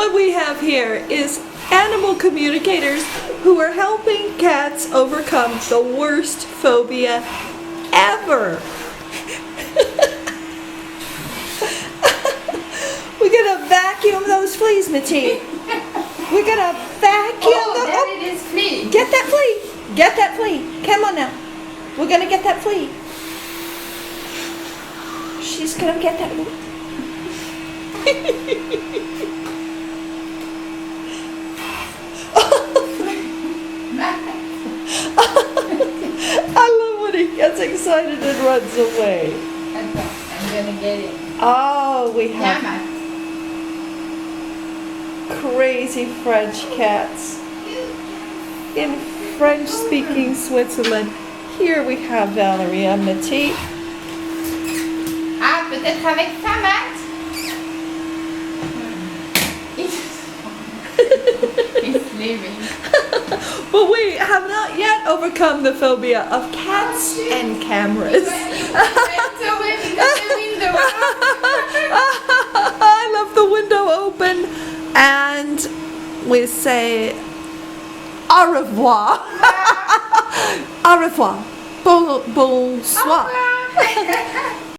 What we have here is animal communicators who are helping cats overcome the worst phobia ever. We're gonna vacuum those fleas, Matisse. We're gonna vacuum them. There it is, flea. Get that flea. Get that flea. Come on now. We're gonna get that flea. She's gonna get that flea. I love when he gets excited and runs away. I'm gonna get it. Oh, we have Gamma. crazy French cats in French-speaking Switzerland. Here we have Valerie and Matisse. Ah, peut-être avec sa mat. He's leaving. But we have not yet overcome the phobia of cats and cameras. Went away because the window. I love the window open, and we say au revoir. Au revoir. Bonsoir. Au revoir.